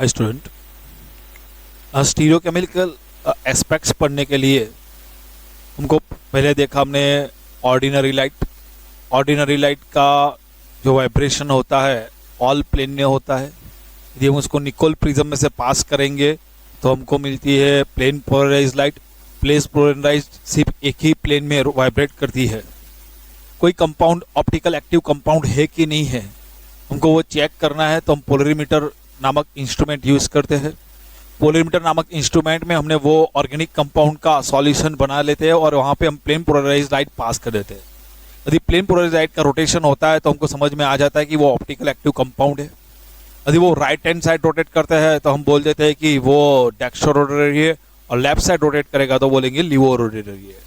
Hi student, stereochemical aspects पढ़ने के लिए हमको पहले देखा हमने ऑर्डिनरी लाइट। ऑर्डिनरी लाइट का जो वाइब्रेशन होता है ऑल प्लेन में होता है। यदि हम उसको निकोल प्रिज्म में से पास करेंगे तो हमको मिलती है plane polarise light. Plane polarise सिर्फ एक ही प्लेन में वाइब्रेट करती है। कोई कंपाउंड ऑप्टिकल एक्टिव कंपाउंड है कि नहीं है हमको वो चेक करना है, तो हम पोलरीमीटर नामक इंस्ट्रूमेंट यूज करते हैं। पोलरीमीटर नामक इंस्ट्रूमेंट में हमने वो ऑर्गेनिक कंपाउंड का सॉल्यूशन बना लेते हैं और वहाँ पे हम प्लेन पोलराइज लाइट पास कर देते हैं। यदि प्लेन पोलराइज लाइट का रोटेशन होता है तो हमको समझ में आ जाता है कि वो ऑप्टिकल एक्टिव कंपाउंड है। यदि वो राइट हैंड साइड रोटेट करते हैं तो हम बोल देते हैं कि वो डेक्स्ट्रो रोटेटरी है, और लेफ्ट साइड रोटेट करेगा तो बोलेंगे लिवो रोटेटरी है।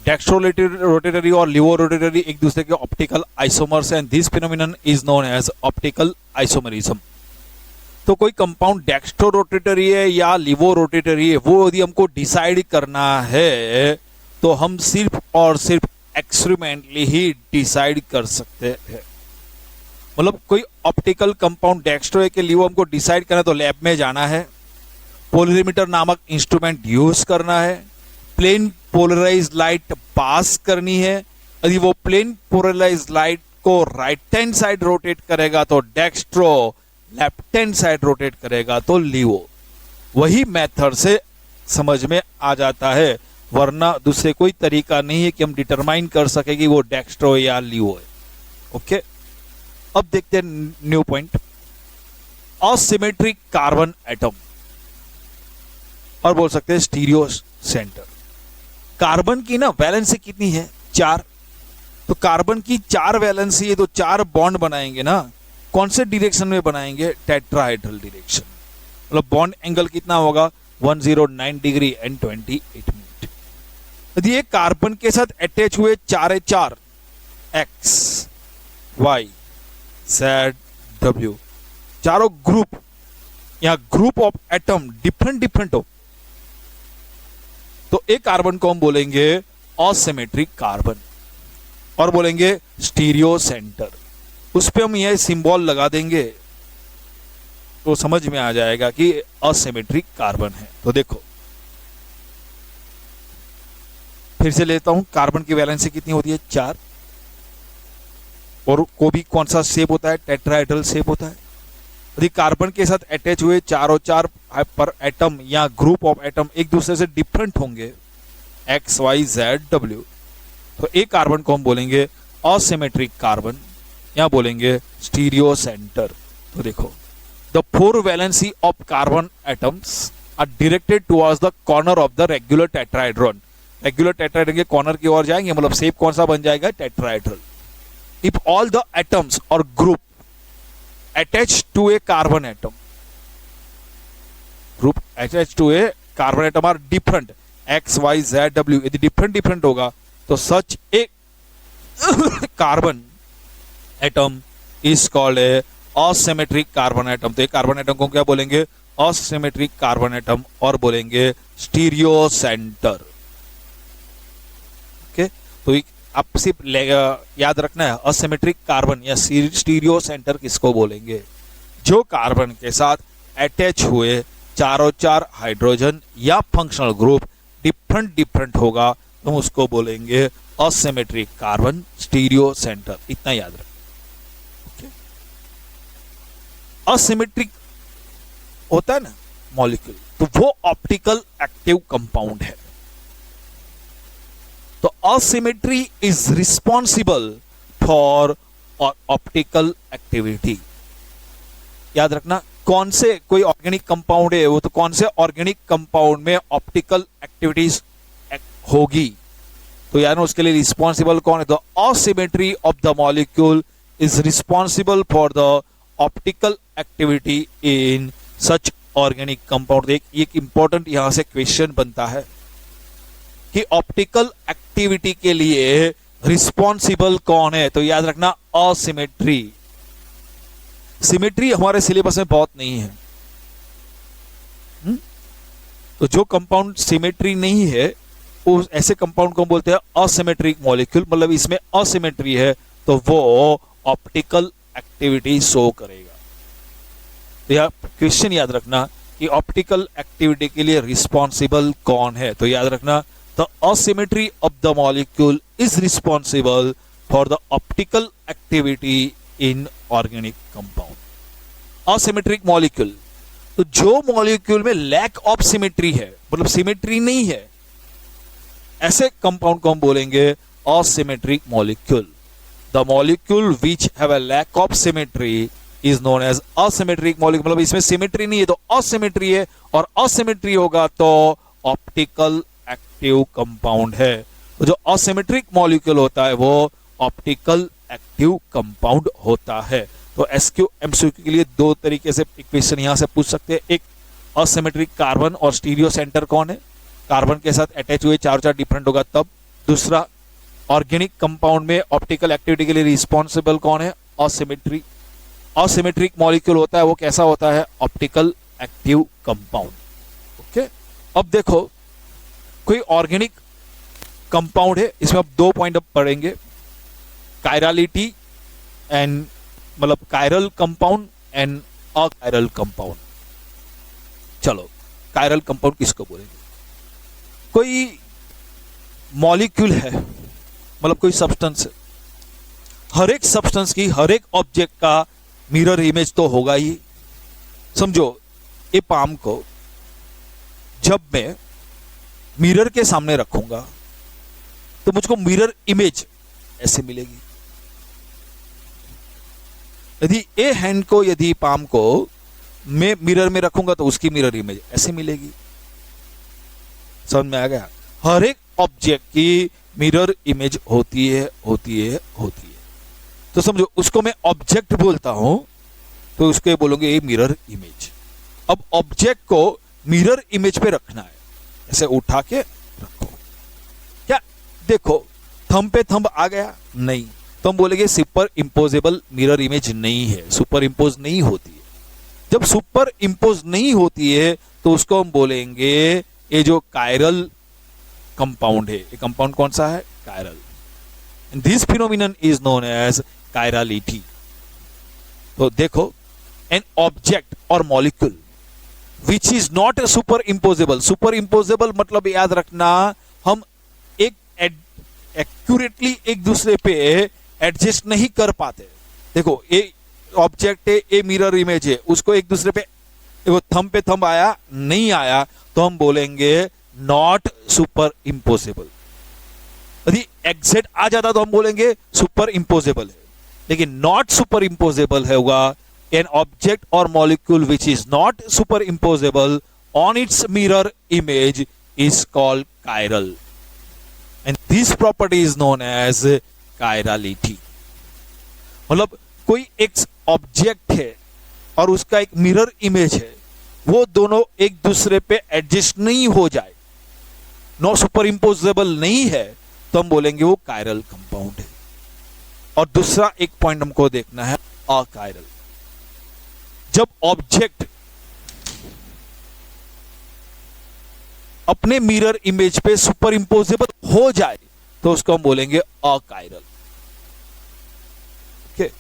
डेक्स्ट्रो रोटेटरी और लिवो रोटेटरी एक दूसरे के ऑप्टिकल आइसोमर्स हैं, and this phenomenon is known as optical isomerism. तो कोई कंपाउंड डेक्स्ट्रो रोटेटरी है या लिवो रोटेटरी है, वो यदि हमको डिसाइड करना है तो हम सिर्फ और सिर्फ एक्सपेरिमेंटली ही डिसाइड कर सकते हैं। मतलब कोई ऑप्टिकल कंपाउंड डेक्स्ट्रो है कि लिवो हमको डिसाइड करना है तो लैब में जाना है, पोलरीमीटर नामक इंस्ट्रूमेंट यूज करना है, प्लेन पोलराइज लाइट पास करनी है। यदि वो प्लेन पोलराइज लाइट को राइट हैंड साइड रोटेट करेगा तो dextro, left hand side rotate करेगा तो लिवो। वही मेथड से समझ में आ जाता है, वरना दूसरे कोई तरीका नहीं है कि हम डिटरमाइन कर सके कि वो डेक्स्ट्रो या लिवो है। ओके, अब देखते हैं new point, asymmetric carbon atom, और बोल सकते हैं स्टीरियो सेंटर। कार्बन की ना वैलेंसी कितनी है? 4। तो कार्बन की 4 वैलेंसी है तो 4 बॉन्ड बनाएंगे ना। कौन से डायरेक्शन में बनाएंगे? Tetrahedral direction. मतलब बॉन्ड एंगल कितना होगा? 109 डिग्री एंड 28 मिनट। यदि ये कार्बन के साथ अटैच हुए 4 एक्स वाई जेड डब्ल्यू, चारों ग्रुप या ग्रुप ऑफ एटम डिफरेंट हो, तो एक कार्बन को हम बोलेंगे असिमेट्रिक कार्बन और बोलेंगे स्टीरियो सेंटर। उस पे हम यह सिंबल लगा देंगे तो समझ में आ जाएगा कि असिमेट्रिक कार्बन है। तो देखो फिर से लेता हूं, कार्बन की वैलेंसी कितनी होती है? 4। और को भी कौन सा शेप होता है? टेट्राहेड्रल शेप होता है। यदि कार्बन के साथ अटैच हुए 4 पर एटम या ग्रुप ऑफ एटम एक दूसरे से डिफरेंट होंगे, एक्स वाई जेड डब्ल्यू, तो एक कार्बन को हम बोलेंगे असिमेट्रिक कार्बन या बोलेंगे स्टीरियो सेंटर। तो देखो, the 4 valency of carbon atoms are directed towards the corner of the regular tetrahedron. Regular tetrahedron के कॉर्नर की ओर जाएंगे, मतलब शेप कौन सा बन जाएगा? Tetrahedral. If all the atoms और group attached to a carbon atom, group attached to a carbon atom are different, x y z w, यदि different होगा तो such a carbon atom is called a asymmetric carbon atom। तो एक carbon atom को क्या बोलेंगे? asymmetric carbon atom, और बोलेंगे स्टीरियो सेंटर। ओके, तो आप सिर्फ याद रखना है असिमेट्रिक कार्बन या स्टीरियो सेंटर किसको बोलेंगे? जो कार्बन के साथ अटैच हुए 4 हाइड्रोजन या फंक्शनल ग्रुप डिफरेंट होगा तो उसको बोलेंगे असिमेट्रिक कार्बन स्टीरियो सेंटर। इतना याद रखें। असिमेट्रिक होता है ना मॉलिक्यूल, तो वो ऑप्टिकल एक्टिव कंपाउंड है। तो asymmetry is responsible for optical activity. याद रखना, कौन से कोई ऑर्गेनिक कंपाउंड है वो, तो कौन से ऑर्गेनिक कंपाउंड में ऑप्टिकल एक्टिविटीज होगी, तो यार उसके लिए रिस्पॉन्सिबल कौन है? तो asymmetry of the molecule is responsible for the optical activity in such organic compound। एक इंपॉर्टेंट यहां से क्वेश्चन बनता है कि ऑप्टिकल एक्टिविटी के लिए रिस्पॉन्सिबल कौन है? तो याद रखना असिमेट्री। सिमेट्री हमारे सिलेबस में बहुत नहीं है। तो जो कंपाउंड सिमेट्री नहीं है उस ऐसे कंपाउंड को बोलते हैं असिमेट्रिक मॉलिक्यूल। मतलब इसमें असिमेट्री है तो वो ऑप्टिकल एक्टिविटी शो करेगा। तो यह क्वेश्चन याद रखना कि ऑप्टिकल एक्टिविटी के लिए रिस्पॉन्सिबल कौन है। तो याद रखना, the asymmetry of the molecule is responsible for the optical activity in organic compound. Asymmetric molecule, तो जो मॉलिक्यूल में लैक ऑफ सिमेट्री है, मतलब सिमेट्री नहीं है, ऐसे कंपाउंड को हम बोलेंगे asymmetric molecule. The molecule which have a lack of symmetry is known as asymmetric molecule, मतलब इसमें सिमेट्री नहीं है तो असिमेट्री है, और असिमेट्री होगा तो ऑप्टिकल एक्टिव कंपाउंड है। तो जो असिमेट्रिक मॉलिक्यूल होता है वो ऑप्टिकल एक्टिव कंपाउंड होता है। तो एसक्यू एमसीक्यू के लिए दो तरीके से इक्वेशन यहां से पूछ सकते हैं। एक, असिमेट्रिक कार्बन और स्टीरियो सेंटर कौन है, कार्बन के साथ अटैच हुए चार डिफरेंट होगा तब। दूसरा, ऑर्गेनिक कंपाउंड में ऑप्टिकल एक्टिविटी के लिए रिस्पॉन्सिबल कौन है, असिमेट्री। असिमेट्रिक मॉलिक्यूल होता है वो कैसा होता है, ऑप्टिकल एक्टिव कंपाउंड। ओके, अब देखो कोई ऑर्गेनिक कंपाउंड है, इसमें अब 2 पॉइंट अब पढ़ेंगे, कायरालिटी एंड मतलब chiral compound and achiral compound. चलो, कायरल कंपाउंड किसको बोलेंगे, कोई मॉलिक्यूल है, मतलब कोई सब्सटेंस है, हर एक सब्सटेंस की, हर एक ऑब्जेक्ट का मिरर इमेज तो होगा ही। समझो, ये पाम को जब मैं मिरर के सामने रखूंगा तो मुझको मिरर इमेज ऐसे मिलेगी। यदि ए हैंड को, यदि पाम को मैं मिरर में रखूंगा तो उसकी मिरर इमेज ऐसे मिलेगी। समझ में आ गया? हर एक ऑब्जेक्ट की मिरर इमेज होती है, होती है, होती है। तो समझो, उसको मैं ऑब्जेक्ट बोलता हूं तो उसको बोलोगे ये मिरर इमेज। अब ऑब्जेक्ट को मिरर इमेज पे रखना है, ऐसे उठा के रखो। क्या देखो, थंब पे थंब आ गया? नहीं, तो हम बोलेंगे सुपर इंपोजेबल मिरर इमेज नहीं है, सुपर इंपोज नहीं होती है। जब सुपर इंपोज नहीं होती है तो उसको हम बोलेंगे ये जो कायरल कंपाउंड है। ये कंपाउंड कौन सा है? Chiral. This phenomenon is known as chirality. तो देखो, एन ऑब्जेक्ट और molecule which is not superimposable. Superimposable मतलब याद रखना, हम एक एक्यूरेटली एक दूसरे पे एडजस्ट नहीं कर पाते। देखो, ये ऑब्जेक्ट है, ये मिरर इमेज है, उसको एक दूसरे पे, देखो थंब पे थंब आया, नहीं आया, तो हम बोलेंगे नॉट सुपर इंपोजेबल। यदि एग्जैक्ट आ जाता तो हम बोलेंगे सुपर इंपोजेबल है, लेकिन नॉट सुपर इंपोजेबल होगा एन ऑब्जेक्ट और molecule which is not superimposable on its mirror image is called chiral, and this property is known as chirality. मतलब कोई एक ऑब्जेक्ट है और उसका एक मिरर इमेज है, वो दोनों एक दूसरे पे एडजस्ट नहीं हो जाए, नो सुपर इंपोजेबल नहीं है, तो हम बोलेंगे वो कायरल कंपाउंड है। और दूसरा एक पॉइंट हमको देखना है, अकायरल। जब ऑब्जेक्ट अपने मिरर इमेज पे सुपर इंपोजेबल हो जाए तो उसको हम बोलेंगे अकायरल। ओके,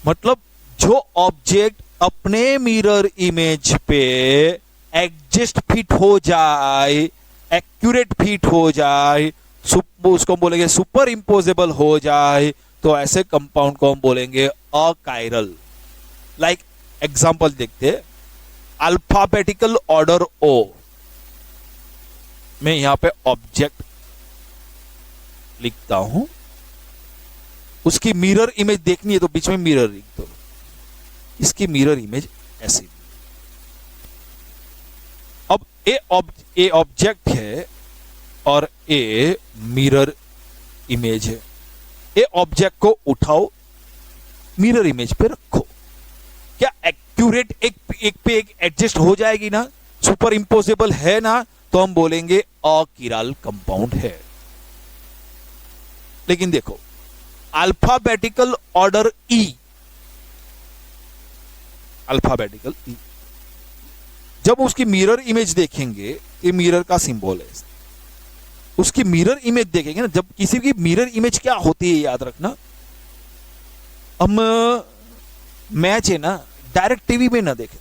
मतलब जो ऑब्जेक्ट अपने मिरर इमेज पे एडजस्ट फिट हो जाए, एक्यूरेट फिट हो जाए, उसको हम बोलेंगे सुपर इंपोजेबल हो जाए, तो ऐसे कंपाउंड को हम बोलेंगे अकायरल। लाइक एग्जांपल देखते, अल्फाबेटिकल ऑर्डर ओ मैं यहां पे ऑब्जेक्ट लिखता हूं, उसकी मिरर इमेज देखनी है तो बीच में मिरर लिख दो, इसकी मिरर इमेज ऐसी। अब ए ऑब्जेक्ट है और ए मिरर इमेज है। ए ऑब्जेक्ट को उठाओ, मिरर इमेज पे रखो, क्या एक्यूरेट एक पे एक एडजस्ट हो जाएगी ना, सुपर इंपोजेबल है ना, तो हम बोलेंगे अकिराल कंपाउंड है। लेकिन देखो, अल्फाबेटिकल ऑर्डर ई, अल्फाबेटिकल ई, जब उसकी मिरर इमेज देखेंगे, ये मिरर का सिंबल है, उसकी मिरर इमेज देखेंगे ना, जब किसी की मिरर इमेज क्या होती है याद रखना, हम मैच है ना, डायरेक्ट टीवी में ना देखें,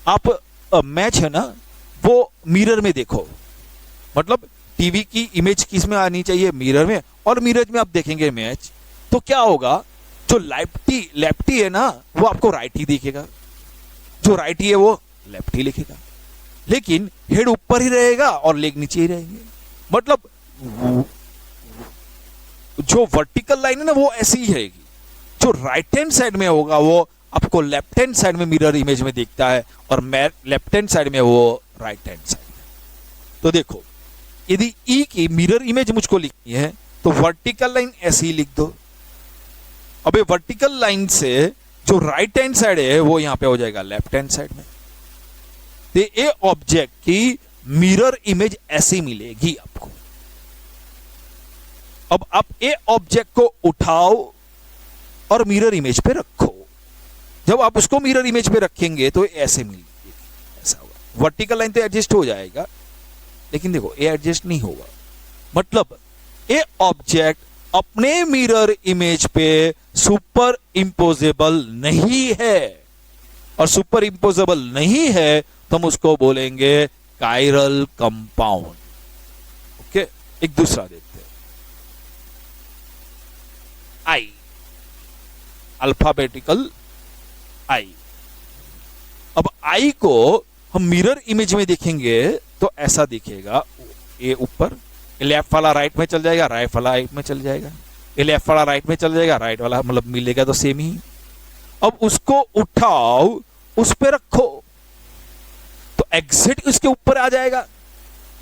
आप मैच है ना वो मिरर में देखो। मतलब टीवी की इमेज किस में आनी चाहिए, मिरर में, और मिरर में आप देखेंगे मैच, तो क्या होगा, जो लेफ्टी है ना वो आपको राइटी दिखेगा, जो राइटी है वो लेफ्टी लिखेगा, लेकिन हेड ऊपर ही रहेगा और लेग नीचे ही रहेंगे। मतलब जो वर्टिकल लाइन है ना वो ऐसी ही रहेगी, जो राइट हैंड साइड में होगा वो आपको लेफ्ट हैंड साइड में मिरर इमेज में दिखता है, और लेफ्ट हैंड साइड में वो राइट हैंड साइड में। तो देखो, यदि ई की मिरर इमेज मुझको लिखनी है तो वर्टिकल लाइन ऐसे ही लिख दो। अब ये वर्टिकल लाइन से जो राइट हैंड साइड है वो यहां पे हो जाएगा लेफ्ट हैंड साइड में। तो ये ऑब्जेक्ट की मिरर इमेज ऐसी मिलेगी आपको। अब आप ये ऑब्जेक्ट को उठाओ और मिरर इमेज पे रखो। जब आप उसको मिरर इमेज पे रखेंगे तो ऐसे मिलेगी, ऐसा होगा। वर्टिकल लाइन तो एडजस्ट हो जाएगा, लेकिन देखो ये एडजस्ट नहीं होगा। मतलब ये ऑब्जेक्ट अपने मिरर इमेज पे सुपर इंपोजेबल नहीं है, और सुपर इंपोजेबल नहीं है तो हम उसको बोलेंगे कायरल कंपाउंड। ओके, एक दूसरा देखते हैं, आई, अल्फाबेटिकल आई। अब आई को हम मिरर इमेज में देखेंगे तो ऐसा दिखेगा, ये ऊपर, लेफ्ट वाला राइट में चल जाएगा, राइट वाला राइट में चल जाएगा, ये लेफ्ट वाला राइट में चल जाएगा, राइट वाला मतलब मिलेगा तो सेम ही। अब उसको उठाओ, उस पे रखो तो एग्जैक्ट उसके ऊपर आ जाएगा।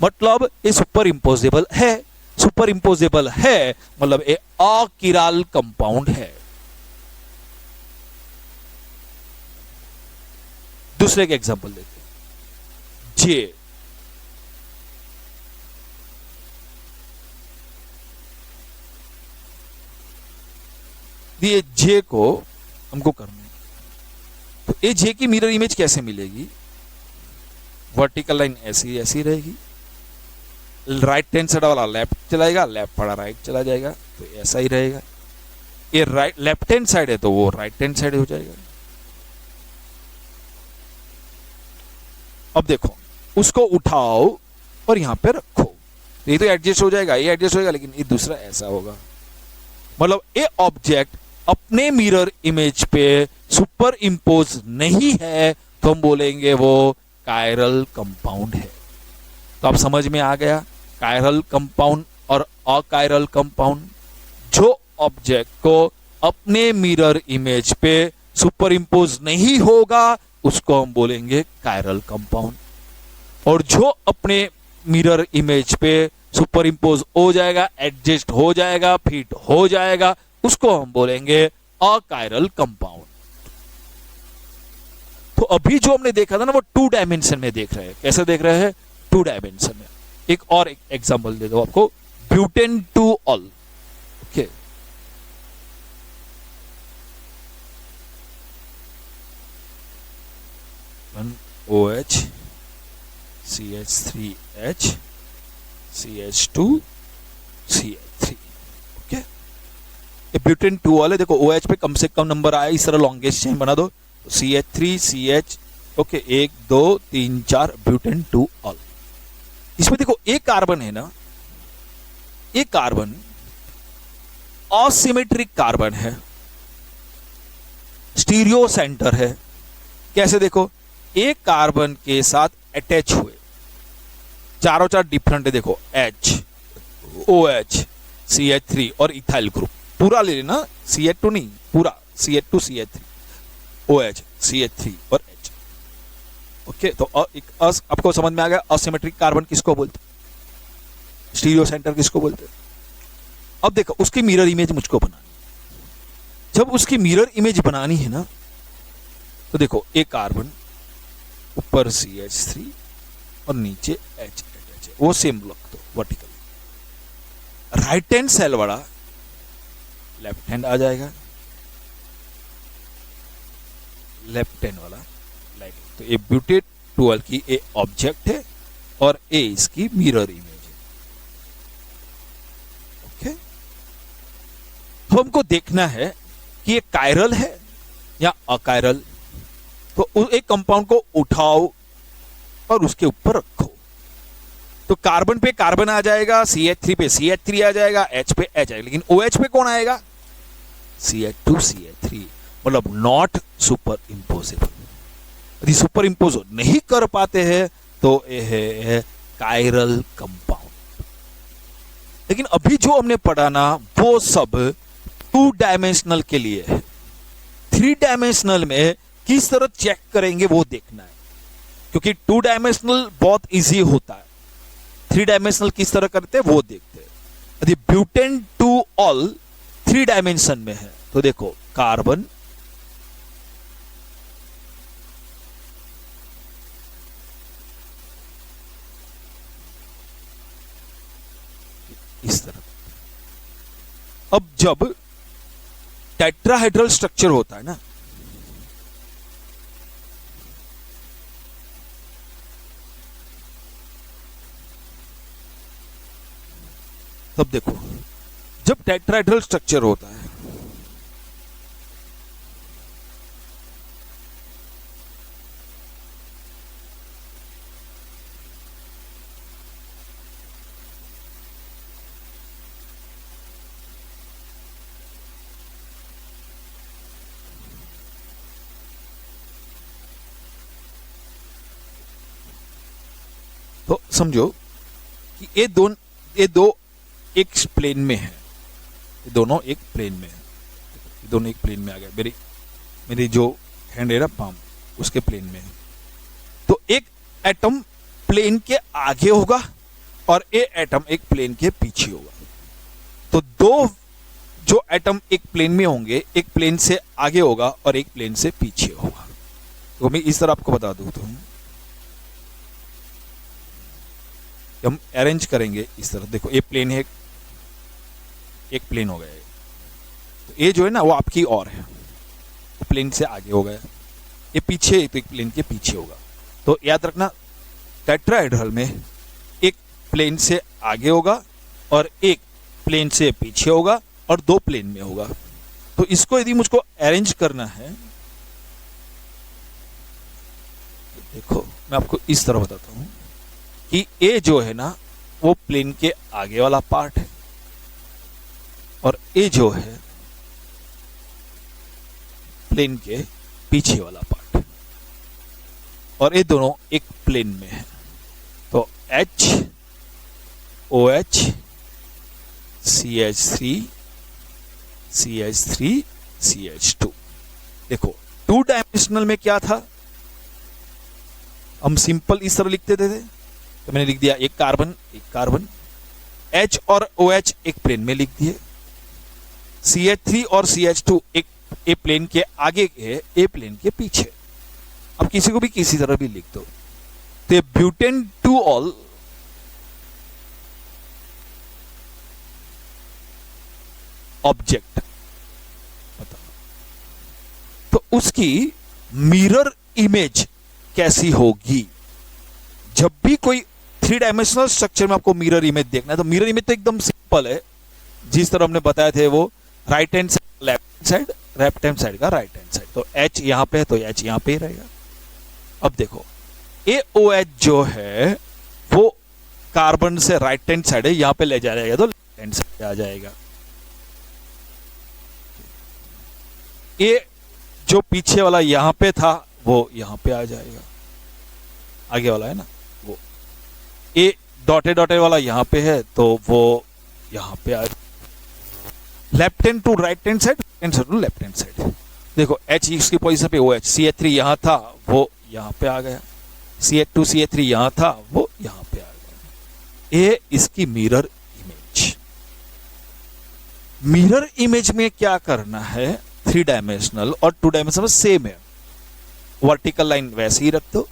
मतलब ये सुपर इंपोजेबल है। सुपर इंपोजेबल है मतलब ये अकिराल कंपाउंड है। दूसरे के एग्जांपल देखते हैं, जे। ये जे को हमको करना है, तो ये जे की मिरर इमेज कैसे मिलेगी? वर्टिकल लाइन ऐसी ऐसी रहेगी, राइट हैंड साइड वाला लेफ्ट चलाएगा, लेफ्ट वाला राइट चला जाएगा, तो ऐसा ही रहेगा। ये राइट लेफ्ट हैंड साइड है तो वो राइट हैंड साइड हो जाएगा। अब देखो, उसको उठाओ और यहां पे रखो, ये तो एडजस्ट हो जाएगा, ये एडजस्ट होगा, लेकिन ये दूसरा ऐसा होगा। मतलब ये ऑब्जेक्ट अपने मिरर इमेज पे सुपर इंपोज नहीं है तो हम बोलेंगे वो कायरल कंपाउंड है। तो आप समझ में आ गया, कायरल कंपाउंड और अकायरल कंपाउंड। जो ऑब्जेक्ट को अपने मिरर इमेज पे सुपर इंपोज नहीं होगा उसको हम बोलेंगे कायरल कंपाउंड, और जो अपने मिरर इमेज पे सुपर इंपोज हो जाएगा, एडजस्ट हो जाएगा, फिट हो जाएगा, उसको हम बोलेंगे अकायरल कंपाउंड। तो अभी जो हमने देखा था ना वो 2 डायमेंशन में देख रहे हैं। कैसे देख रहे हैं? 2 डायमेंशन में। एक और एग्जांपल दे दो आपको, butane two all. Okay, OH CH3H CH2 CH3। Okay, ये ब्यूटेन टू ऑल है। देखो OH पे कम से कम नंबर आया, इस तरह लॉन्गेस्ट चेन बना दो, CH3 CH। Okay, 1 2 3 4, butane two all. इसमें देखो एक कार्बन है ना, एक कार्बन असिमेट्रिक कार्बन है, स्टीरियो सेंटर है। कैसे? देखो, एक कार्बन के साथ अटैच हुए, चारों चार डिफरेंट है। देखो H, OH, CH3 और इथाइल ग्रुप पूरा ले लेना, CH2 नहीं, पूरा CH2 CH3 OH CH3 और H। ओके, तो आपको समझ में आ गया असिमेट्रिक कार्बन किसको बोलते, स्टीरियो सेंटर किसको बोलते। अब देखो उसकी मिरर इमेज मुझको बनानी। जब उसकी मिरर इमेज बनानी है ना, तो देखो एक कार्बन ऊपर CH3 और नीचे H है, वो सेम ब्लॉक दो वर्टिकल। राइट हैंड सेल वाला लेफ्ट हैंड आ जाएगा, लेफ्ट हैंड वाला राइट। तो ये ब्यूटेन टू ऑल की ए ऑब्जेक्ट है और ए इसकी मिरर इमेज है। ओके, तो हमको देखना है कि ये कायरल है या अकायरल। तो एक कंपाउंड को उठाओ और उसके ऊपर रखो, तो कार्बन पे कार्बन आ जाएगा, CH3 पे CH3 आ जाएगा, H पे H आएगा, लेकिन OH पे कौन आएगा? CH2 CH3, मतलब नॉट सुपर इम्पोजेबल। यदि सुपर इम्पोज नहीं कर पाते हैं तो ये है कायरल कंपाउंड। लेकिन अभी जो हमने पढ़ा ना वो सब 2 डायमेंशनल के लिए है। 3 डायमेंशनल में किस तरह चेक करेंगे वो देखना है, क्योंकि 2 डायमेंशनल बहुत इजी होता है, 3 डायमेंशनल किस तरह करते हैं वो देखते हैं। यदि ब्यूटेन 2 ऑल 3 डायमेंशन में है तो देखो कार्बन, इस तरह। अब जब टेट्राहेड्रल स्ट्रक्चर होता है ना, तब देखो जब टेट्राहेड्रल स्ट्रक्चर होता है तो समझो कि ये दो एक प्लेन में है, ये दोनों एक प्लेन में है, ये दोनों एक प्लेन में आ गए। मेरी जो हैंड है ना पाम उसके प्लेन में है। तो एक एटम प्लेन के आगे होगा और एक एटम एक प्लेन के पीछे होगा। तो दो जो एटम एक प्लेन में होंगे, एक प्लेन से आगे होगा और एक प्लेन से पीछे होगा। तो मैं इस तरह आपको बता दूं तो हम अरेंज करेंगे इस तरह। देखो ये प्लेन है, एक प्लेन हो गया, तो ये जो है ना वो आपकी और है, प्लेन से आगे हो गया, ये पीछे तो एक प्लेन के पीछे होगा। तो याद रखना टेट्राहेड्रल में एक प्लेन से आगे होगा और एक प्लेन से पीछे होगा और 2 प्लेन में होगा। तो इसको यदि मुझको अरेंज करना है, देखो मैं आपको इस तरह बताता हूं कि ये जो है ना वो प्लेन के आगे वाला पार्ट है और ये जो है प्लेन के पीछे वाला पार्ट है, और ये दोनों एक प्लेन में है। तो H OH CH3 CH3 CH2। देखो 2 डायमेंशनल में क्या था, हम सिंपल इस तरह लिखते थे, तो मैंने लिख दिया एक कार्बन एक कार्बन, H और OH एक प्लेन में लिख दिए, CH3 और CH2 एक ए प्लेन के आगे है, ए प्लेन के पीछे। अब किसी को भी किसी तरह भी लिख दो। तो ब्यूटेन 2 ऑल ऑब्जेक्ट, तो उसकी मिरर इमेज कैसी होगी। जब भी कोई 3 डायमेंशनल स्ट्रक्चर में आपको मिरर इमेज देखना है, तो मिरर इमेज तो एकदम सिंपल है, जिस तरह हमने बताया थे वो right hand side left hand side, left hand side का राइट हैंड साइड। तो H यहां पे है तो H यहां पे ही रहेगा। अब देखो AOH जो है वो कार्बन से राइट हैंड साइड है, यहां पे ले जाएगा तो लेफ्ट हैंड साइड आ जाएगा। ये जो पीछे वाला यहां पे था वो यहां पे आ जाएगा, आगे वाला है ना वो। ए डॉटेड वाला यहां पे है तो वो यहां पे आ, left hand to right hand side, right hand side to left hand side. देखो H इसकी पोजीशन पे OH, CH3 यहां था वो यहां पे आ गया, CH2 CH3 यहां था वो यहां पे आ गया। ये इसकी मिरर इमेज। मिरर इमेज में क्या करना है, 3 डायमेंशनल और 2 डायमेंशनल सेम है। वर्टिकल लाइन वैसे ही रख दो,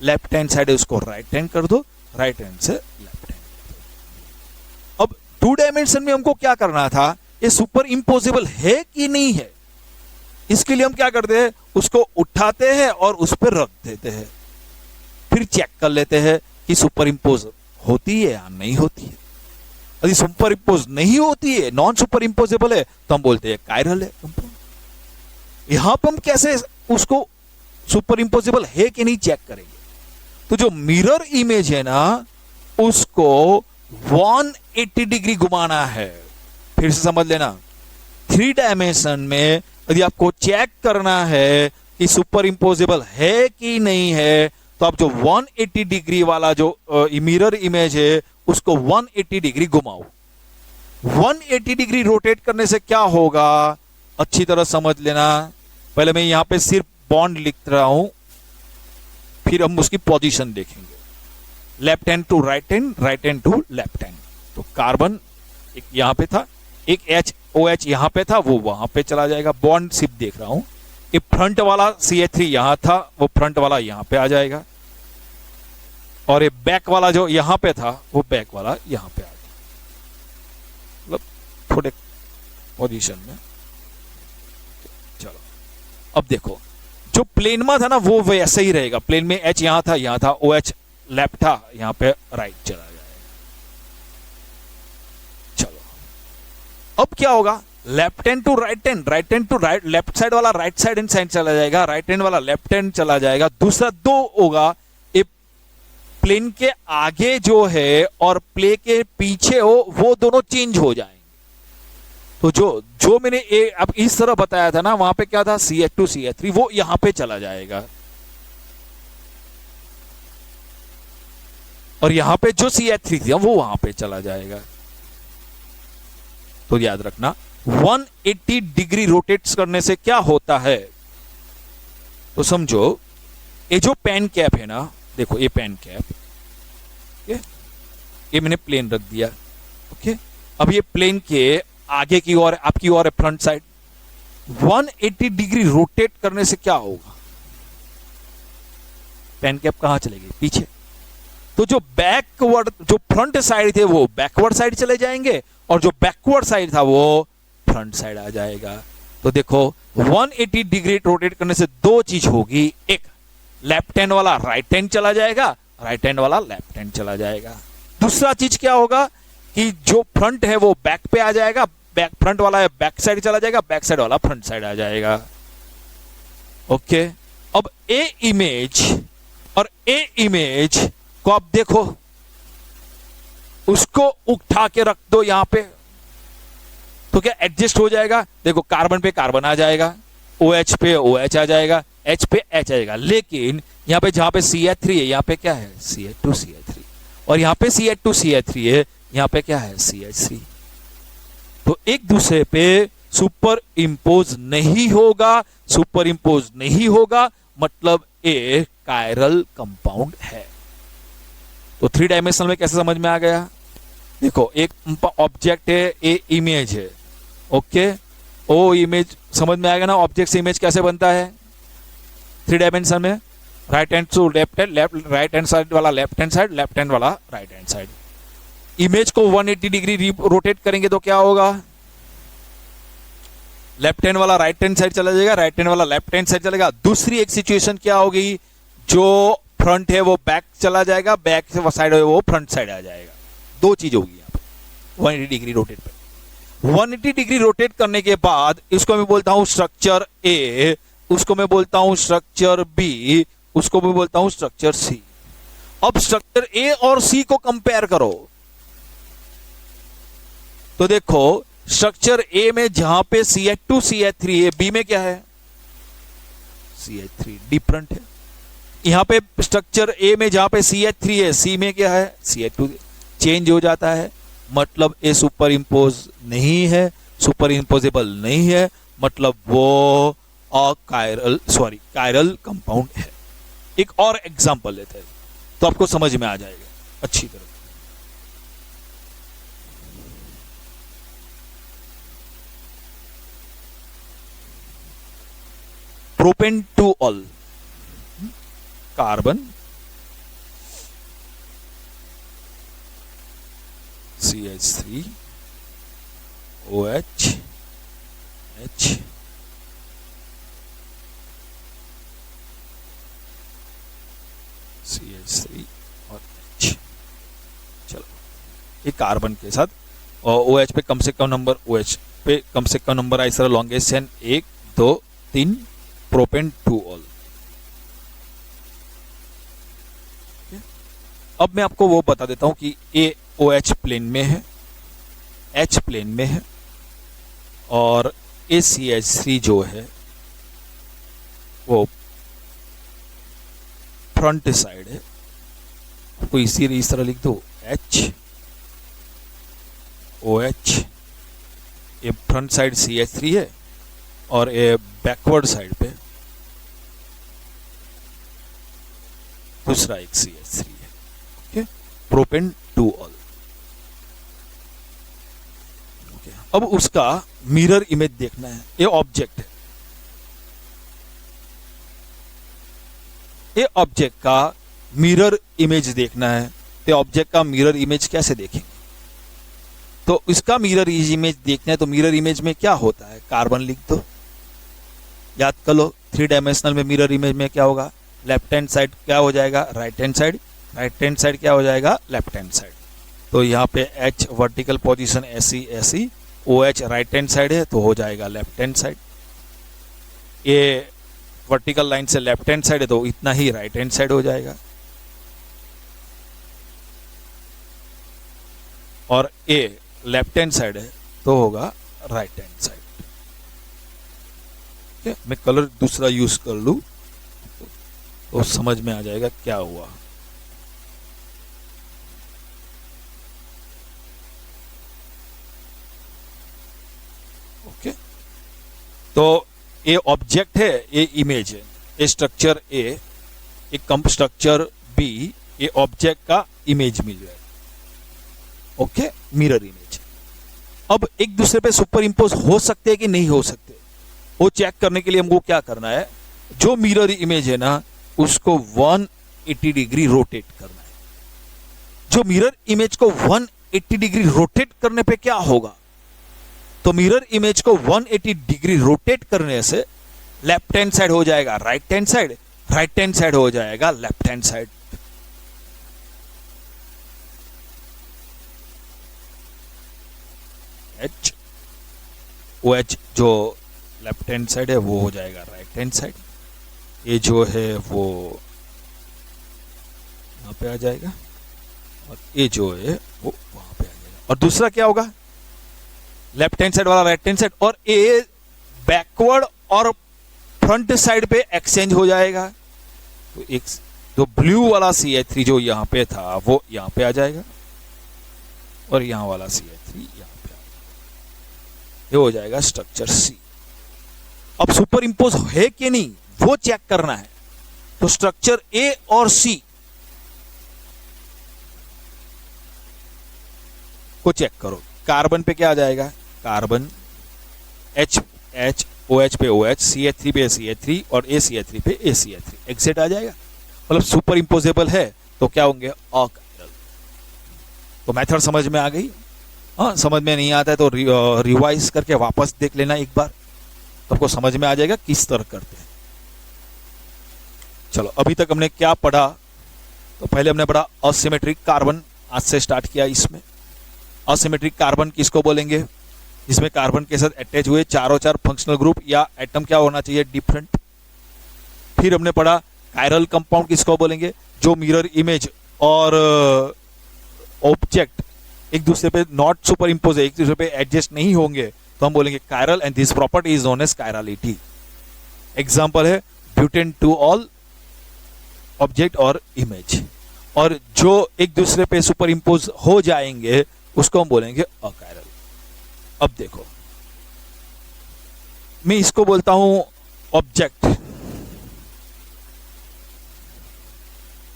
लेफ्ट हैंड साइड है उसको राइट हैंड कर दो, राइट हैंड से लेफ्ट हैंड कर दो। अब 2 डायमेंशन में हमको क्या करना था, ये सुपर इम्पोजेबल है कि नहीं है। इसके लिए हम क्या करते हैं, उसको उठाते हैं और उस पर रख देते हैं, फिर चेक कर लेते हैं कि सुपर इम्पोज होती है या नहीं होती है। यदि सुपर इम्पोज नहीं होती है, नॉन सुपर इम्पोजेबल है, तो हम बोलते हैं कायरल है कंपाउंड। यहां पर हम कैसे उसको सुपर इम्पोजेबल है कि नहीं चेक करेंगे। तो जो मिरर इमेज है ना उसको 180 डिग्री घुमाना है। फिर से समझ लेना, 3 डायमेंशन में यदि आपको चेक करना है कि सुपर इम्पोजेबल है कि नहीं है तो आप जो 180 डिग्री वाला जो मिरर इमेज है उसको 180 डिग्री घुमाओ। 180 डिग्री रोटेट करने से क्या होगा अच्छी तरह समझ लेना। पहले मैं यहां पे सिर्फ बॉन्ड लिख रहा हूं, फिर हम उसकी पोजीशन देखेंगे। Left hand to right hand, right hand to left hand. तो कार्बन एक यहां पे था, एक OH यहां पे था, वो वहां पे चला जाएगा। बॉन्ड सिर्फ देख रहा हूं। ये फ्रंट वाला CH3 यहां था, वो फ्रंट वाला यहां पे आ जाएगा। और ये बैक वाला जो यहां पे था वो बैक वाला यहां पे आ जाएगा, मतलब थोड़े पोजीशन में। चलो अब देखो, जो प्लेन में था ना वो वैसे ही रहेगा। प्लेन में H यहां था, OH लेफ्ट था, यहां पे राइट चला जाएगा। चलो अब क्या होगा, left hand to right hand, right hand to right, left side वाला राइट साइड एंड साइड चला जाएगा, राइट हैंड वाला लेफ्ट हैंड चला जाएगा। दूसरा 2 होगा, ये प्लेन के आगे जो है और प्ले के पीछे हो वो दोनों चेंज हो जाएंगे। तो जो मैंने अब इस तरह बताया था ना, वहां पे क्या था CH2 CH3, वो यहां पे चला जाएगा। और यहां पे जो CH3 थी वो वहां पे चला जाएगा। तो याद रखना 180 डिग्री रोटेट्स करने से क्या होता है। तो समझो ये जो पेन कैप है ना, देखो ये पेन कैप, ये मैंने प्लेन रख दिया। ओके, अब ये प्लेन के आगे की ओर, आपकी ओर है फ्रंट साइड। 180 डिग्री रोटेट करने से क्या होगा, पेन कैप कहां चलेगी, पीछे। तो जो बैकवर्ड, जो फ्रंट साइड थे वो बैकवर्ड साइड चले जाएंगे और जो बैकवर्ड साइड था वो फ्रंट साइड आ जाएगा। तो देखो 180 डिग्री रोटेट करने से 2 चीज होगी, एक लेफ्ट हैंड वाला राइट हैंड चला जाएगा, राइट हैंड वाला लेफ्ट हैंड चला जाएगा। दूसरा चीज क्या होगा कि जो फ्रंट है वो बैक पे आ जाएगा, बैक फ्रंट वाला है बैक साइड चला जाएगा, बैक साइड वाला फ्रंट साइड आ जाएगा। ओके, अब ए इमेज और ए इमेज को आप देखो, उसको उठा के रख दो यहां पे, तो क्या एडजस्ट हो जाएगा। देखो कार्बन पे कार्बन आ जाएगा, OH पे OH आ जाएगा, H पे H आ जाएगा। लेकिन यहां पे जहां पे CH3 है यहां पे क्या है CH2 CH3, और यहां पे CH2 CH3 है, यहां पे क्या है CH3। तो एक दूसरे पे सुपर इंपोज नहीं होगा, सुपर इंपोज नहीं होगा मतलब एक कायरल कंपाउंड है। तो 3 डायमेंशनल में कैसे समझ में आ गया। देखो एक ऑब्जेक्ट है, ए इमेज है। ओके, ओ इमेज समझ में आएगा ना, ऑब्जेक्ट से इमेज कैसे बनता है 3 डायमेंशन में। Right hand to left hand, right hand side वाला left hand side, left hand वाला राइट हैंड साइड। इमेज को 180 डिग्री रोटेट करेंगे तो क्या होगा, लेफ्ट हैंड वाला राइट हैंड साइड चला जाएगा, राइट हैंड वाला लेफ्ट हैंड साइड चलेगा। दूसरी एक सिचुएशन क्या होगी, जो फ्रंट है वो बैक चला जाएगा, बैक से साइड है वो फ्रंट साइड आ जाएगा। 2 चीज होगी यहाँ पे 180 डिग्री रोटेट पे। 180 डिग्री रोटेट करने के बाद इसको मैं बोलता हूं स्ट्रक्चर ए, उसको मैं बोलता हूं स्ट्रक्चर बी, उसको मैं बोलता हूं स्ट्रक्चर सी। अब स्ट्रक्चर ए और सी को कंपेयर करो तो देखो स्ट्रक्चर ए में जहां पे CH2 CH3 है, बी में क्या है CH3, डिफरेंट है। यहां पे स्ट्रक्चर ए में जहां पे CH3 है, सी में क्या है CH2, चेंज हो जाता है। मतलब ए सुपर इंपोज नहीं है, सुपर इंपोजेबल नहीं है, मतलब वो कायरल कंपाउंड है। एक और एग्जांपल लेते हैं तो आपको समझ में आ जाएगा अच्छी तरह। Propane two all, carbon CH3 OH H CH3 और H। चलो ये कार्बन के साथ और OH पे कम से कम नंबर, OH पे कम से कम नंबर आई sir longest chain 1 2 3 propane two ol. अब मैं आपको वो बता देता हूं कि ए ओ एच प्लेन में है, एच प्लेन में है, और ए सी एच थ्री जो है वो फ्रंट साइड है। आपको इस तरह लिख दो, एच ओ एच, ये front side C H three है और ये बैकवर्ड साइड पे दूसरा एक सी एच थ्री है। Okay, propan two ol. अब उसका मिरर इमेज देखना है। ये ऑब्जेक्ट है, ये ऑब्जेक्ट का मिरर इमेज देखना है। तो ऑब्जेक्ट का मिरर इमेज कैसे देखेंगे? तो इसका मिरर इमेज देखना है तो मिरर इमेज में क्या होता है, कार्बन लिख दो, याद कर लो। 3 डायमेंशनल में मिरर इमेज में क्या होगा, लेफ्ट हैंड साइड क्या हो जाएगा, right hand side, right hand side क्या हो जाएगा, लेफ्ट हैंड साइड। तो यहाँ पे एच वर्टिकल पोजीशन ऐसी ऐसी, O H right hand side है तो हो जाएगा लेफ्ट हैंड साइड। ये वर्टिकल लाइन से लेफ्ट हैंड साइड है तो इतना ही राइट हैंड साइड हो जाएगा। और ए लेफ्ट हैंड साइड है तो होगा राइट हैंड साइड। मैं कलर दूसरा यूज कर लूं तो समझ में आ जाएगा क्या हुआ। ओके, तो ये ऑब्जेक्ट है, ये इमेज है, ये स्ट्रक्चर ए, एक कंप स्ट्रक्चर बी, ये ऑब्जेक्ट का इमेज मिल रहा है। Okay, mirror image. अब एक दूसरे पे सुपर इंपोज हो सकते हैं कि नहीं हो सकते, वो चेक करने के लिए हमको क्या करना है, जो मिरर इमेज है ना उसको 180 डिग्री रोटेट करना है। जो मिरर इमेज को 180 डिग्री रोटेट करने पे क्या होगा, तो मिरर इमेज को 180 डिग्री रोटेट करने से लेफ्ट हैंड साइड हो जाएगा right hand side, right hand side हो जाएगा left hand side. H O H जो लेफ्ट हैंड साइड है वो हो जाएगा राइट हैंड साइड, ये जो है वो यहां पे आ जाएगा और ये जो है वो वहां पे आ जाएगा। और दूसरा क्या होगा, लेफ्ट हैंड साइड वाला राइट हैंड साइड, और ये बैकवर्ड और फ्रंट साइड पे एक्सचेंज हो जाएगा। तो एक जो ब्लू वाला CH3 जो यहां पे था वो यहां पे आ जाएगा और यहां वाला CH3 यहां पे आ जाएगा। ये हो जाएगा स्ट्रक्चर सी। अब सुपर इंपोज है कि नहीं वो चेक करना है। तो स्ट्रक्चर ए और सी को चेक करो। कार्बन पे क्या आ जाएगा, कार्बन H H OH पे OH, CH3 पे CH3 और ACH3 पे ACH3 एग्जिट आ जाएगा। मतलब सुपर इंपोजेबल है तो क्या होंगे, अकायरल। तो मेथड समझ में आ गई। हाँ, समझ में नहीं आता है तो रिवाइज करके वापस देख लेना एक बार, तो आपको समझ में आ जाएगा किस तरह करते हैं। चलो, अभी तक हमने क्या पढ़ा, तो पहले हमने पढ़ा असिमेट्रिक कार्बन, आज से स्टार्ट किया। इसमें असिमेट्रिक कार्बन किसको बोलेंगे, इसमें कार्बन के साथ अटैच हुए चारों चार फंक्शनल ग्रुप या एटम क्या होना चाहिए, डिफरेंट। फिर हमने पढ़ा कायरल कंपाउंड किसको बोलेंगे, जो मिरर इमेज और ऑब्जेक्ट एक दूसरे पे नॉट सुपर इंपोज है, एक दूसरे पे एडजस्ट नहीं होंगे, तो हम बोलेंगे chiral, and this property is known as chirality. Example है ब्यूटेन टू ऑल ऑब्जेक्ट और इमेज। और जो एक दूसरे पे सुपर इंपोज हो जाएंगे उसको हम बोलेंगे अकायरल। अब देखो, मैं इसको बोलता हूं ऑब्जेक्ट,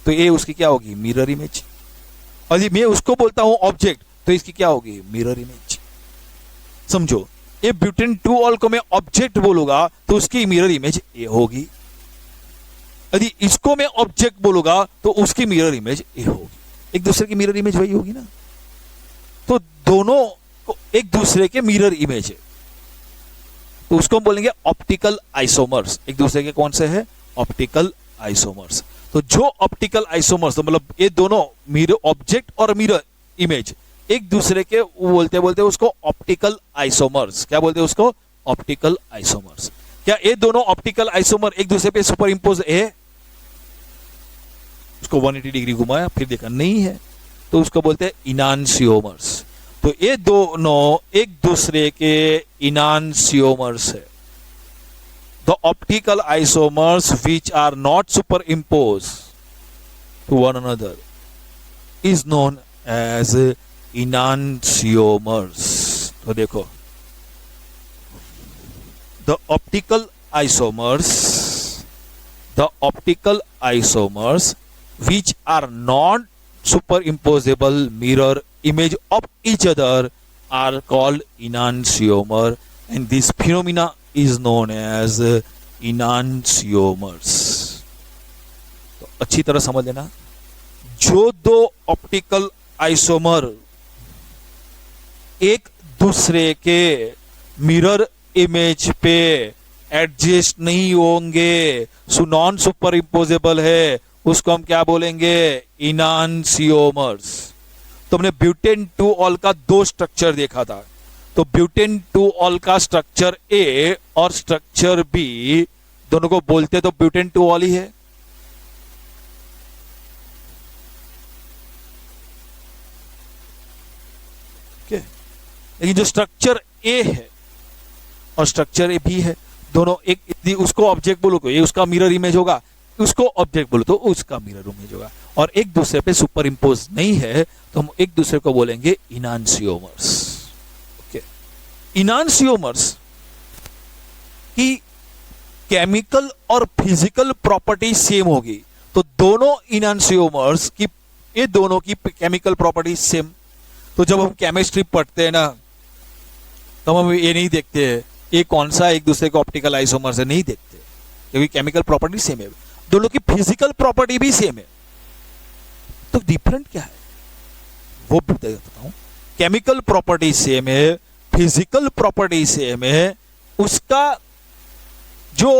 तो ये उसकी क्या होगी, मिरर इमेज। और मैं उसको बोलता हूं ऑब्जेक्ट, तो इसकी क्या होगी, मिरर इमेज। समझो, ये ब्यूटेन टू ऑल को मैं ऑब्जेक्ट बोलूंगा तो उसकी मिरर इमेज ए होगी। यदि इसको मैं ऑब्जेक्ट बोलूंगा तो उसकी मिरर इमेज ए होगी। एक दूसरे की मिरर इमेज वही होगी ना। तो दोनों को एक दूसरे के मिरर इमेज है, तो उसको हम बोलेंगे ऑप्टिकल आइसोमर्स। एक दूसरे के कौन से है, ऑप्टिकल आइसोमर्स। तो जो ऑप्टिकल आइसोमर्स, तो मतलब ये दोनों मिरर, ऑब्जेक्ट और मिरर इमेज एक दूसरे के बोलते बोलते उसको ऑप्टिकल आइसोमर्स। क्या बोलते हैं उसको, ऑप्टिकल आइसोमर्स। क्या ये दोनों ऑप्टिकल आइसोमर एक दूसरे पे सुपर इंपोज है, उसको 180 डिग्री घुमाया, फिर देखा नहीं है, तो उसको बोलते हैं इनांशियोमर्स। तो ये दोनों एक दूसरे के इनांशियोमर्स है। The optical isomers which are not superimpose to one another is known as enantiomers. तो देखो, the optical isomers which are not superimposable mirror image of each other are called enantiomer, and this phenomena is known as enantiomers। तो अच्छी तरह समझ लेना, जो दो optical isomer एक दूसरे के मिरर इमेज पे एडजस्ट नहीं होंगे, नॉन सुपर इम्पोजेबल है, उसको हम क्या बोलेंगे? इनांशियोमर्स। तो हमने ब्यूटेन 2 ऑल का दो स्ट्रक्चर देखा था। तो ब्यूटेन 2 ऑल का स्ट्रक्चर ए और स्ट्रक्चर बी दोनों को बोलते तो ब्यूटेन 2 ऑल ही है। लेकिन जो स्ट्रक्चर ए है और स्ट्रक्चर ए बी है, दोनों एक, उसको ऑब्जेक्ट बोलो तो ये उसका मिरर इमेज होगा, उसको ऑब्जेक्ट बोलो तो उसका मिरर इमेज होगा, और एक दूसरे पे सुपर इंपोज नहीं है, तो हम एक दूसरे को बोलेंगे इनांशियोमर्स। ओके, इनांशियोमर्स की केमिकल और फिजिकल प्रॉपर्टी सेम होगी। तो दोनों इनांशियोमर्स की, ये दोनों की केमिकल प्रॉपर्टी सेम। तो जब हम केमिस्ट्री पढ़ते हैं ना, तो हम ये नहीं देखते ये कौन सा एक दूसरे को ऑप्टिकल आइसोमर से नहीं देखते, क्योंकि केमिकल प्रॉपर्टी सेम है, दोनों की फिजिकल प्रॉपर्टी भी सेम है। तो डिफरेंट क्या है वो भी बताता हूं। केमिकल प्रॉपर्टी सेम है, फिजिकल प्रॉपर्टी सेम है, उसका जो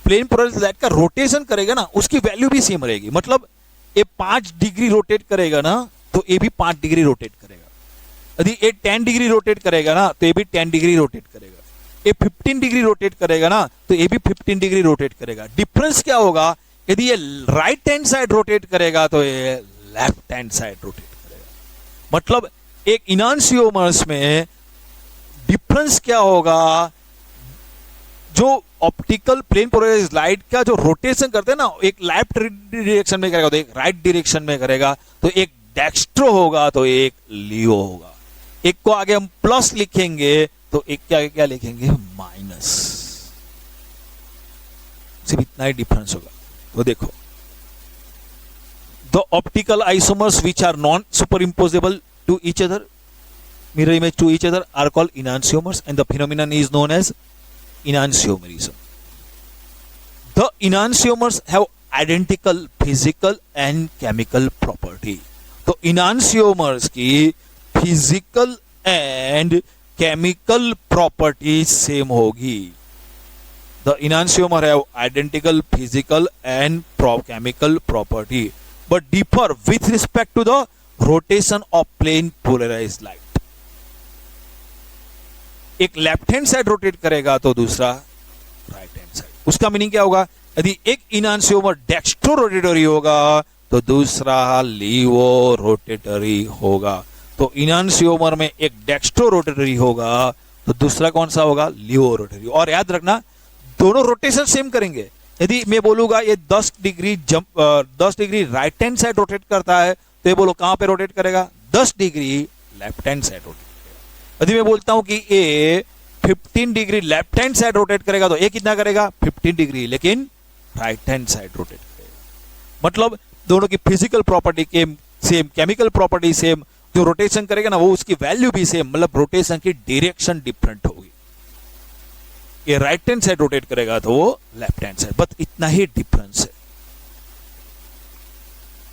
प्लेन पोलराइज्ड लाइट का रोटेशन करेगा ना, उसकी वैल्यू भी सेम रहेगी। मतलब ये 5 डिग्री रोटेट करेगा ना, तो ये भी 5 डिग्री रोटेट करेगा। यदि ये 10 डिग्री रोटेट करेगा ना, तो ये भी 10 डिग्री रोटेट करेगा। ये 15 डिग्री रोटेट करेगा ना, तो ये भी 15 डिग्री रोटेट करेगा। डिफरेंस क्या होगा? यदि ये राइट हैंड साइड रोटेट करेगा तो ये लेफ्ट हैंड साइड रोटेट करेगा। मतलब एक इनांशियोमर्स में डिफरेंस क्या होगा? जो ऑप्टिकल प्लेन पोलराइज्ड लाइट का जो रोटेशन करते हैं ना, एक लेफ्ट डायरेक्शन में करेगा तो एक राइट डायरेक्शन में करेगा, तो एक डेक्स्ट्रो होगा तो एक लियो होगा। एक को आगे हम प्लस लिखेंगे तो एक के आगे क्या लिखेंगे? माइनस। सिर्फ इतना ही डिफरेंस होगा। तो देखो, the optical isomers which are non superimposable to each other, mirror image to each other, are called enantiomers, and the phenomenon is known as enantiomerism. The enantiomers have identical physical and chemical property. तो enantiomers की physical and chemical property same होगी। The enantiomer have identical physical and chemical property, but differ with respect to the rotation of plane polarized light. एक left hand side rotate करेगा तो दूसरा right hand side. उसका meaning क्या होगा? यदि एक इनांशियोमर डेक्स्ट्रो रोटेटरी होगा तो दूसरा लीवो रोटेटरी होगा। तो इनांशियोमर में एक डेक्स्ट्रो रोटेटरी होगा तो दूसरा कौन सा होगा? Laevorotatory. और याद रखना, दोनों रोटेशन सेम करेंगे। यदि मैं बोलूंगा ये 10 degree right hand side rotate करता है, तो ये बोलो कहां पे रोटेट करेगा? 10 degree left hand side rotate. यदि मैं बोलता हूं कि ए 15 degree left hand side rotate करेगा, तो ए कितना करेगा? 15 डिग्री, लेकिन राइट हैंड साइड रोटेट करेगा। मतलब दोनों की फिजिकल प्रॉपर्टी के सेम, केमिकल प्रॉपर्टी सेम, जो रोटेशन करेगा ना वो उसकी वैल्यू भी सेम, मतलब रोटेशन की डायरेक्शन डिफरेंट होगी। ये राइट हैंड साइड रोटेट करेगा तो वो लेफ्ट हैंड साइड, बस इतना ही डिफरेंस है।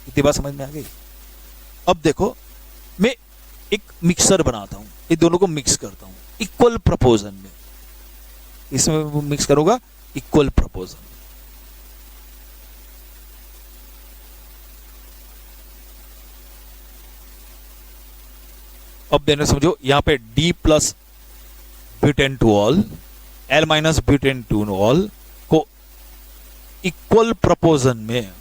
इतनी बात समझ में आ गई? अब देखो, मैं एक मिक्सर बनाता हूं, ये दोनों को मिक्स करता हूं इक्वल प्रोपोर्शन में। इसमें मिक्स करूंगा इक्वल प्रोपोर्शन। अब देने समझो, यहां पे D plus butane 2 all, L minus butane 2 all को इक्वल प्रोपोर्शन में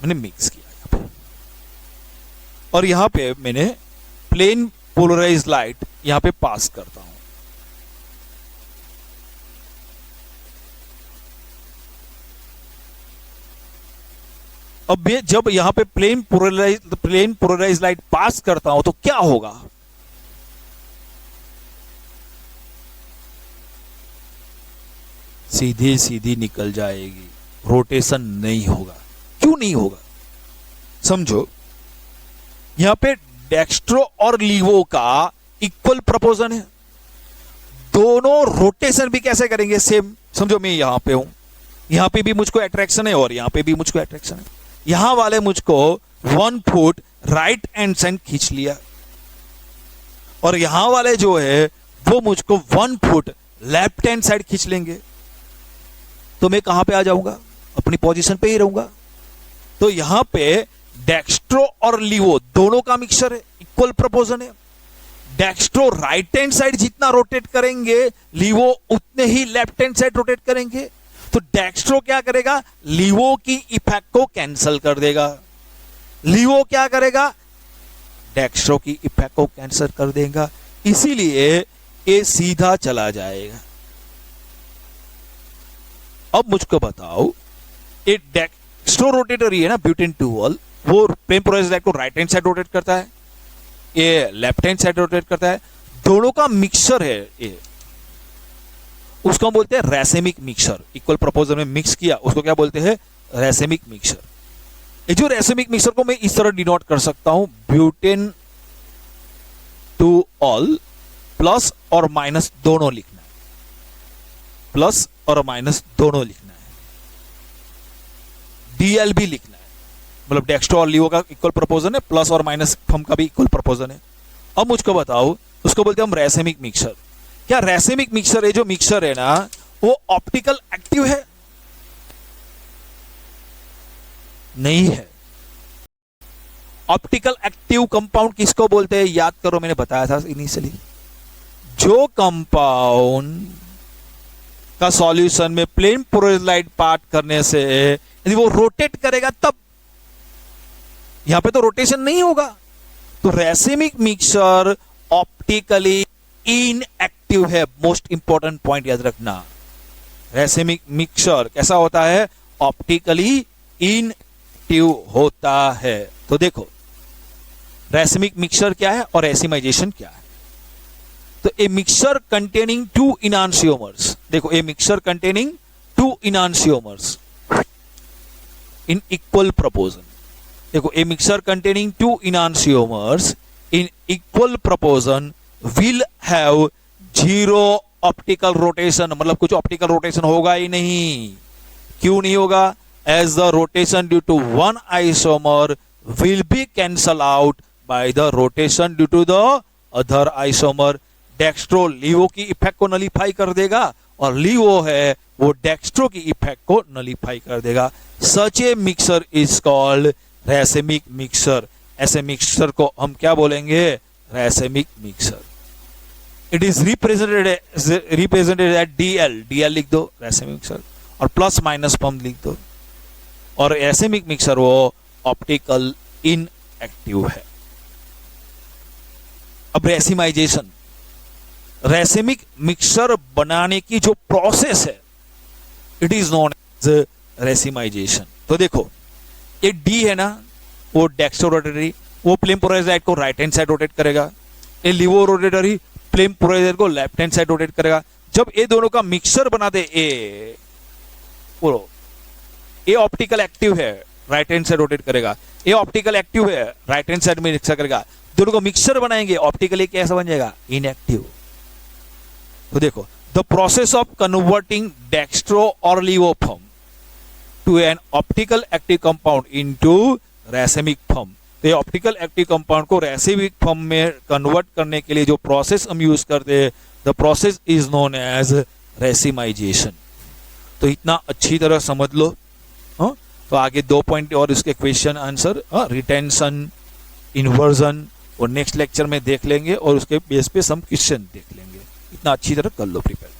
मैंने मिक्स किया यहाँ पे, और यहाँ पे मैंने प्लेन पोलराइज लाइट यहाँ पे पास करता हूं। अब ये जब यहां पे प्लेन पोलराइज लाइट पास करता हूं तो क्या होगा? सीधी सीधी निकल जाएगी, रोटेशन नहीं होगा। क्यों नहीं होगा? समझो, यहां पे डेक्स्ट्रो और लीवो का इक्वल प्रपोजन है, दोनों रोटेशन भी कैसे करेंगे? सेम। समझो मैं यहां पे हूं, यहां पे भी मुझको अट्रैक्शन है और यहां पे भी मुझको अट्रैक्शन है। यहां वाले मुझको 1 फुट राइट हैंड साइड खींच लिया, और यहां वाले जो है वो मुझको 1 फुट लेफ्ट हैंड साइड खींच लेंगे, तो मैं कहां पे आ जाऊंगा? अपनी पोजीशन पे ही रहूंगा। तो यहां पे डेक्स्ट्रो और लीवो दोनों का मिक्सचर है, इक्वल प्रपोजन है। डेक्स्ट्रो राइट हैंड साइड जितना रोटेट करेंगे, लीवो उतने ही लेफ्ट हैंड साइड रोटेट करेंगे। तो डेक्स्ट्रो क्या करेगा? लीवो की इफेक्ट को कैंसिल कर देगा। लीवो क्या करेगा? डेक्स्ट्रो की इफेक्ट को कैंसिल कर देगा, इसीलिए ये सीधा चला जाएगा। अब मुझको बताओ, ये डेक्स्ट्रो रोटेटरी है ना, ब्यूटेन 2 वो प्लेन पोलराइज्ड लाइट को राइट हैंड साइड रोटेट करता है, ये लेफ्ट हैंड साइड रोटेट करता है, दोनों का मिक्सचर है ये, उसको हम बोलते हैं रैसेमिक मिक्सचर। इक्वल प्रपोजल में मिक्स किया, उसको क्या बोलते हैं? रैसेमिक मिक्सचर। ये जो रैसेमिक मिक्सचर को मैं इस तरह डिनोट कर सकता हूं, ब्यूटेन 2 प्लस और माइनस दोनों लिखना है, प्लस और माइनस दोनों लिखना है, डीएल भी लिखना है, मतलब डेक्स्ट्रो और लीवो का इक्वल प्रपोजन है, प्लस और माइनस फम का भी इक्वल प्रपोजन है। अब मुझको बताओ, उसको बोलते हैं हम रैसेमिक मिक्सचर। क्या रैसेमिक मिक्सचर है जो मिक्सचर है ना, वो ऑप्टिकल एक्टिव है? नहीं है। ऑप्टिकल एक्टिव कंपाउंड किसको बोलते हैं? याद करो, मैंने बताया था इनिशियली, जो कंपाउंड का सॉल्यूशन में प्लेन पोलराइज्ड लाइट पास करने से यदि वो रोटेट करेगा तब, यहां पे तो रोटेशन नहीं होगा। तो रैसेमिक मिक्सचर ऑप्टिकली इनएक्टिव है। मोस्ट इंपॉर्टेंट पॉइंट याद रखना, रैसेमिक मिक्सचर कैसा होता है? ऑप्टिकली इनएक्टिव होता है। तो देखो, रैसेमिक मिक्सचर क्या है और रैसिमाइजेशन क्या है? तो ए मिक्सचर कंटेनिंग 2 इनांशियोमर्स, देखो a mixture containing 2 enantiomers in equal proportion. देखो, a mixture containing 2 enantiomers in equal proportion will have 0 optical rotation, मतलब कुछ ऑप्टिकल रोटेशन होगा ही नहीं। क्यों नहीं होगा? As the rotation due to one isomer will be cancel out by the rotation due to the other isomer. Dextro laevo की effect को nullify कर देगा, और लीवो है वो डेक्स्ट्रो की इफेक्ट को नलीफाई कर देगा। Such a mixer is called racemic mixer. ऐसे मिक्सर को हम क्या बोलेंगे? Racemic mixer. It is represented at DL, DL लिख दो रैसेमिक मिक्सर, और प्लस माइनस पंप लिख दो। और रैसेमिक मिक्सर वो ऑप्टिकल इनएक्टिव है। अब रैसिमाइजेशन, रैसेमिक मिक्सचर बनाने की जो प्रोसेस है, इट इज नोन एज रैसिमाइजेशन। तो देखो, ये डी है ना, वो डेक्स्ट्रो रोटेटरी, वो प्लेन पोलराइज्ड लाइट को राइट हैंड साइड रोटेट करेगा। ये laevorotatory plane polarised light को लेफ्ट हैंड साइड रोटेट करेगा। जब ये दोनों का मिक्सचर बना दे, ये ऑप्टिकल एक्टिव है, राइट हैंड साइड रोटेट करेगा, ये ऑप्टिकल एक्टिव है, राइट हैंड साइड में मिक्सर करेगा। दोनों को मिक्सचर बनाएंगे, ऑप्टिकली कैसा बन जाएगा? इनएक्टिव। तो देखो, the process of converting dextro और laevo form to an optical active compound into racemic form. तो ये ऑप्टिकल एक्टिव कंपाउंड को रैसेमिक फॉर्म में कन्वर्ट करने के लिए जो प्रोसेस हम यूज करते हैं, the process is known as रैसिमाइजेशन। तो इतना अच्छी तरह समझ लो। तो आगे 2 पॉइंट और इसके क्वेश्चन आंसर, रिटेंशन, इन्वर्जन, और नेक्स्ट लेक्चर में देख लेंगे, और उसके बेस पे हम क्वेश्चन देख लेंगे। इतना अच्छी तरह कर लो प्रिपेयर।